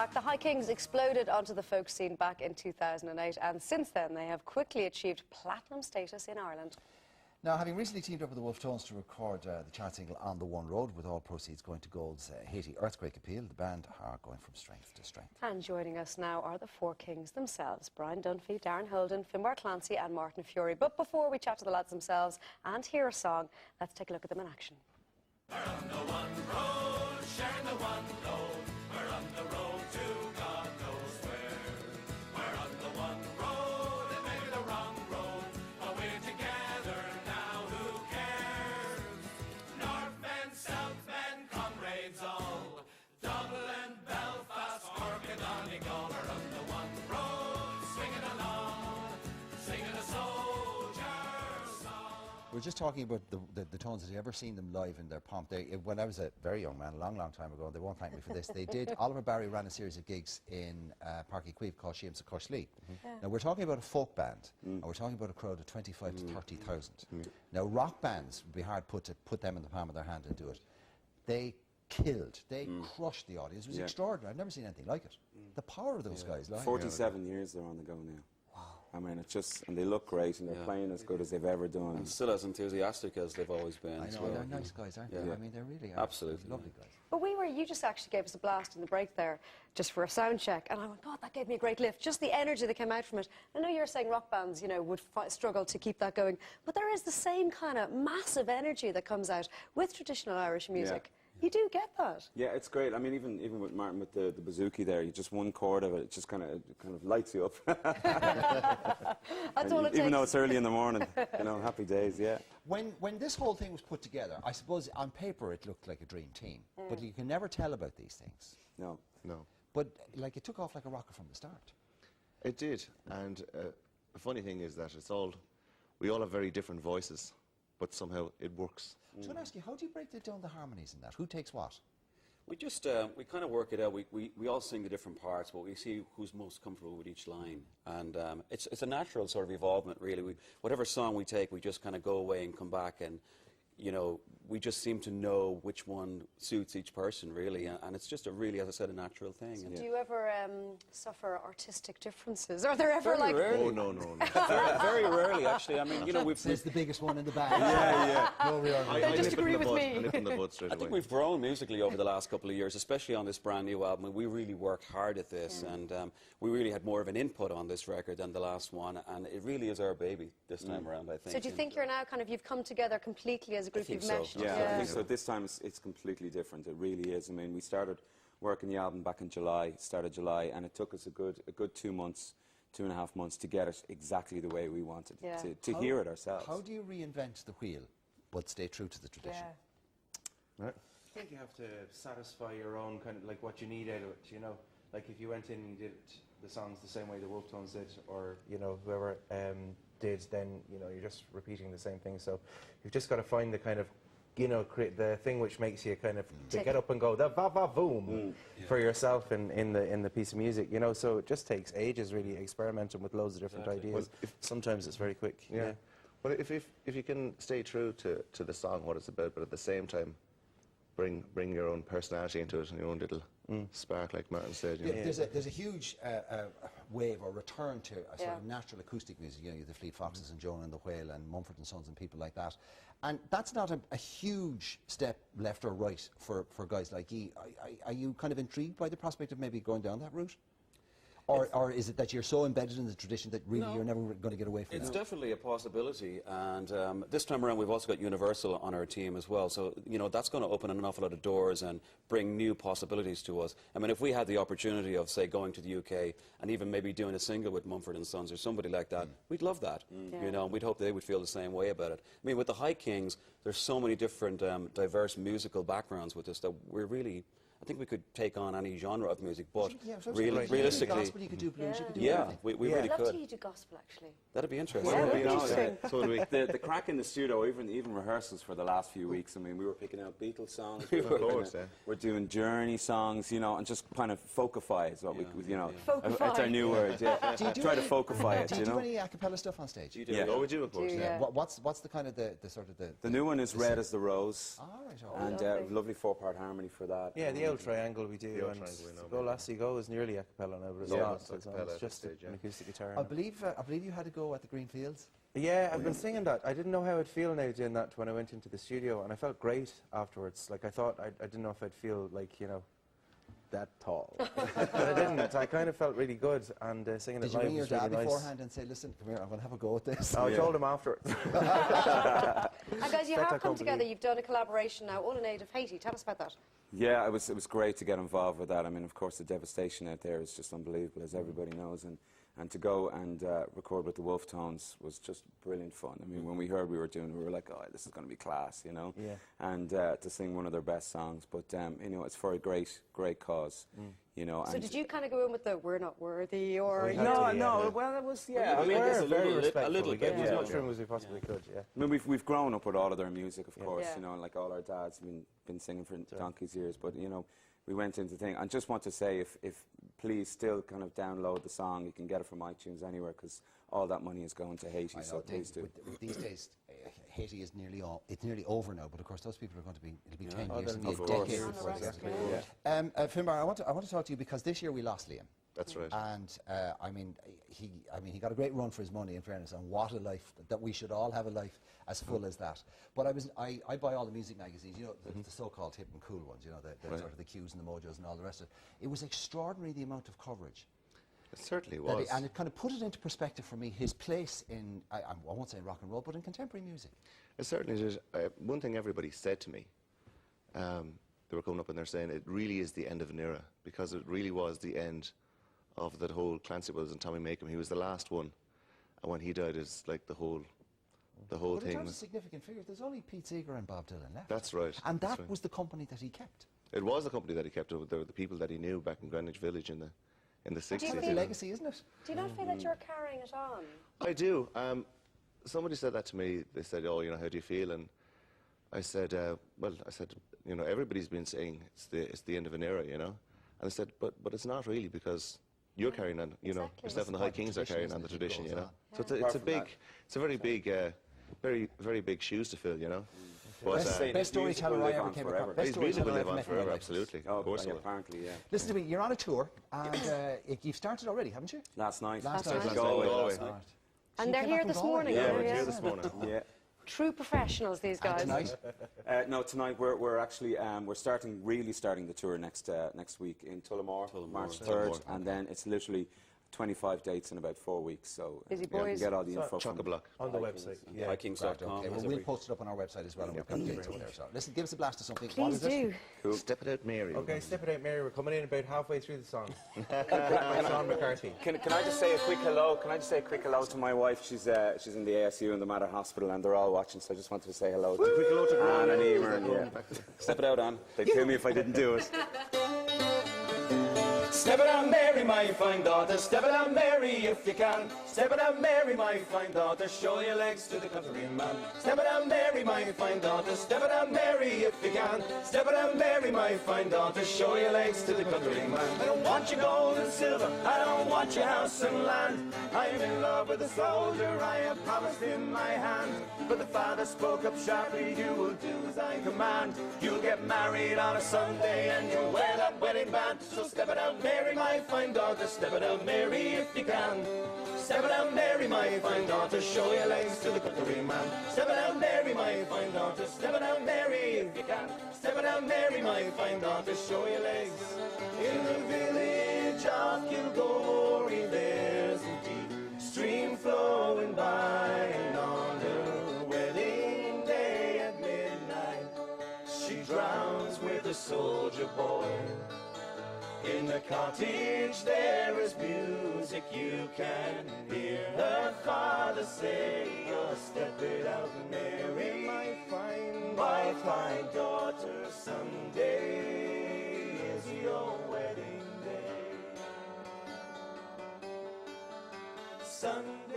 The High Kings exploded onto the folk scene back in 2008, and since then they have quickly achieved platinum status in Ireland. Now, having recently teamed up with the Wolf Tones to record the chart single On the One Road, with all proceeds going to Gold's Haiti earthquake appeal, the band are going from strength to strength. And joining us now are the four kings themselves: Brian Dunphy, Darren Holden, Finbar Clancy and Martin Fury. But before we chat to the lads themselves and hear a song, let's take a look at them in action. We're on the one road, sharing the one load. We're on the road to God knows where. We're on the one road, and maybe the wrong road, but we're together now, who cares? North and South and comrades all, Dublin, Belfast, Cork and Donegal. We're on the one road, swinging along, singing a soldier's song. We're just talking about the Tones. Have you ever seen them live in their pomp? When I was a very young man, a long, long time ago, they won't thank me for this, they did, Oliver Barry ran a series of gigs in Páirc Uí Chaoimh called Seamus Cush Lee. Now, we're talking about a folk band, and we're talking about a crowd of 25 to 30,000. Now, rock bands would be hard to put them in the palm of their hand and do it. They killed, they crushed the audience. It was extraordinary. I've never seen anything like it. The power of those guys. Like, 47 years they're on the go now. I mean, it's just, and they look great, and they're playing as good as they've ever done. And still as enthusiastic as they've always been. I know, they're nice guys, aren't they? I mean, they really are. Absolutely. Lovely guys. But you just actually gave us a blast in the break there, just for a sound check, and I went, God, that gave me a great lift. Just the energy that came out from it. I know you're saying rock bands, you know, would struggle to keep that going, but there is the same kind of massive energy that comes out with traditional Irish music. You do get that. Yeah, it's great. I mean, even with Martin, with the bouzouki there, you just one chord of it, it just kind of lights you up. That's all it takes. Even though it's early in the morning, you know, happy days, yeah. When this whole thing was put together, I suppose on paper it looked like a dream team, but you can never tell about these things. No. But like, it took off like a rocket from the start. It did, and the funny thing is that we all have very different voices, but somehow it works. So I want to ask you, how do you break down the harmonies in that? Who takes what? We just, we kind of work it out. We all sing the different parts, but we see who's most comfortable with each line. And it's a natural sort of evolvement, really. Whatever song we take, we just kind of go away and come back, and, you know, we just seem to know which one suits each person, really. And it's just a really, as I said, a natural thing. So do you ever suffer artistic differences? Are there ever, very like... Rarely. Oh, no. Very rarely, actually. I mean, you know, Says the biggest one in the band. Yeah. No, we are. I just agree with me. I nip in the bud straight I away. think we've grown musically over the last couple of years, especially on this brand new album. We really worked hard at this, and we really had more of an input on this record than the last one, and it really is our baby this time around, I think. So do you think you're now kind of, you've come together completely as a group, you've so. meshed? Yeah, I think so. This time it's completely different. It really is. I mean, we started working the album back in July, start of July, and it took us a good 2 months, 2.5 months to get it exactly the way we wanted, to hear it ourselves. How do you reinvent the wheel, but stay true to the tradition? Right. I think you have to satisfy your own kind of, like, what you need out of it, you know? Like, if you went in and you did the songs the same way the Wolf Tones did, or, you know, whoever did, then, you know, you're just repeating the same thing. So you've just got to find the kind of, you know, create the thing which makes you kind of to get up and go, the va-va-voom for yourself in the piece of music, you know? So it just takes ages, really, experimenting with loads of different ideas. Well, sometimes it's very quick. Yeah. Well, if you can stay true to the song, what it's about, but at the same time bring your own personality into it and your own little spark, like Martin said. You know? There's a huge wave or return to a sort of natural acoustic music. You know, the Fleet Foxes and Joan and the Whale and Mumford and Sons and people like that. And that's not a huge step left or right for guys like you. Are you kind of intrigued by the prospect of maybe going down that route? Or is it that you're so embedded in the tradition that really you're never going to get away from it? It's definitely a possibility, and this time around we've also got Universal on our team as well, so, you know, that's going to open an awful lot of doors and bring new possibilities to us. I mean, if we had the opportunity of, say, going to the UK and even maybe doing a single with Mumford and Sons or somebody like that, we'd love that, you know, and we'd hope they would feel the same way about it. I mean, with the High Kings, there's so many different diverse musical backgrounds with us that we're really... I think we could take on any genre of music, but realistically... Gospel, you could do blues, you could do everything. We really I'd love could. to hear you do gospel, actually. That'd be interesting. Yeah, You know, interesting. so do we. The crack in the studio, even rehearsals for the last few weeks, I mean, we were picking out Beatles songs, we're doing Journey songs, you know, and just kind of folkify is what we, you know, that's our new word, try to folkify it, you know. Do you do any a cappella stuff on stage? You do. Yeah. Oh, we do, of course. What's the kind of the sort of The new one is Red as the Rose. All right, And lovely 4-part harmony for that. Yeah, the old triangle we do, The old and triangle we know Go about, Lassie Go is nearly a cappella now, but it's Yeah, not. it's a It's, cappella it's at just this stage, an yeah. acoustic guitar. I believe you had to go at the Green Fields. Yeah, I've been singing that. I didn't know how I'd feel now doing that when I went into the studio, and I felt great afterwards. Like, I thought, I didn't know if I'd feel like, you know, that tall. But I didn't. I kind of felt really good, and singing Did it you live ring your was really dad nice. beforehand and say, listen, come here, I'm going to have a go at this? I told him afterwards. And guys, you That I have come can't together, believe. you've done a collaboration now, all in aid of Haiti. Tell us about that. Yeah, it was great to get involved with that. I mean, of course, the devastation out there is just unbelievable, as everybody knows. And to go and record with the Wolf Tones was just brilliant fun. I mean, when we heard we were like, oh, this is going to be class, you know? Yeah. And to sing one of their best songs. But, you know, it's for a great cause, you know. So and did you kind of go in with the we're not worthy, or... We you had know, to, yeah. well, it was, Yeah, I We mean, I guess were a very little, respectful. a little We bit. gave as yeah. much room as we possibly could, yeah. I mean, we've grown up with all of their music, of course, Yeah. you know, and like all our dads have been singing for donkey's years. But, you know, we went into the thing. I just want to say, if please still kind of download the song, you can get it from iTunes anywhere, because all that money is going to Haiti, I so know, please do. with these days, Haiti is nearly over now, but of course those people are going to be, it'll be 10 years, they'll it'll be be a of decade course. before they get Exactly, to go. Finbar, I want to talk to you because this year we lost Liam. That's right. And I mean, he got a great run for his money, in fairness, and what a life, that we should all have a life as full as that. But I buy all the music magazines, you know, the so-called hip and cool ones, you know, the sort of the Qs and the Mojos and all the rest of it. It was extraordinary, the amount of coverage. It certainly That was. and it kind of put it into perspective for me, his place in, I won't say rock and roll, but in contemporary music. It certainly did. One thing everybody said to me, they were coming up and they're saying it really is the end of an era, because it really was the end of that whole Clancy Brothers and Tommy Makem. He was the last one, and when he died, it's like the whole But in thing. terms of significant figures, there's only Pete Seeger and Bob Dylan left. That's right. And that's that right. was the company that he kept. It was the company that he kept. They were the people that he knew back in Greenwich Village in the 60s. you It's feel- a legacy, isn't it? Do you not feel that you're carrying it on? I do. Somebody said that to me. They said, "Oh, you know, how do you feel?" And I said, "Well, I said, you know, everybody's been saying it's the end of an era, you know." And I said, "But it's not really, because you're carrying on. You know, Exactly. yourself and the It's High part of Kings the are carrying tradition, on the isn't it? It tradition, goes you know. on. So it's Apart a from big, that- it's a very big, very big shoes to fill, you know." But, Best, Say best his music storyteller will I live ever on came forever. across. Best his music will storyteller I live ever on met in my forever, life. absolutely. Oh, Of course yeah, it will. apparently, yeah. Listen to me, you're on a tour, and you've started already, haven't you? Last night. Last night. night. Galway Galway. last night. And you they're came here back from this Galway? morning. Yeah, you know, we're here this morning. Yeah. True professionals, these guys. And tonight? No, tonight we're actually we're really starting the tour next week in Tullamore, March 3rd, and then it's literally 25 dates in about 4 weeks. So Busy you can boys. get all the info from Chock-a-block. On the website, yeah. Vikings.com. Okay, well, we'll post it up on our website as well, and we've got dates over there. So listen, give us a blast of something. What Please is it? do. Step it out, Mary. Okay, Step It Out Mary, we're coming in about halfway through the song. By Sean McCarthy. Can I just say a quick hello? Can I just say a quick hello to my wife? She's in the ASU in the Mater Hospital, and they're all watching. So I just wanted to say hello. Quick hello to Anne and Granny. Emer, and yeah. Step it out, Anne. They'd kill me if I didn't do it. Step it out, Mary, my fine daughter. Step it out, Mary, if you can. Step it out, Mary, my fine daughter. Show your legs to the countryman. Step it out, Mary, my fine daughter. Step it out, Mary, if you can. Step it out, Mary, my fine daughter. Show your legs to the countryman. I don't want your gold and silver. I don't want your house and land. I'm in love with a soldier. I have promised him my hand. But the father spoke up sharply. You will do as I command. You'll get married on a Sunday and you'll wear that wedding band. So step it out, Mary, my fine daughter. Step it out, Mary, if you can. Step it out, Mary, my fine daughter. Show your legs to the countryman. Step it out, Mary, my fine daughter. Step it out, Mary, if you can. Step it out, Mary, my fine daughter. Show your legs. In the village of Kilgory, there's a deep stream flowing by, and on her wedding day at midnight, she drowns with a soldier boy. In the cottage there is music, you can hear her father say, oh, step it out, Mary, my fine daughter, Sunday is your wedding day. Sunday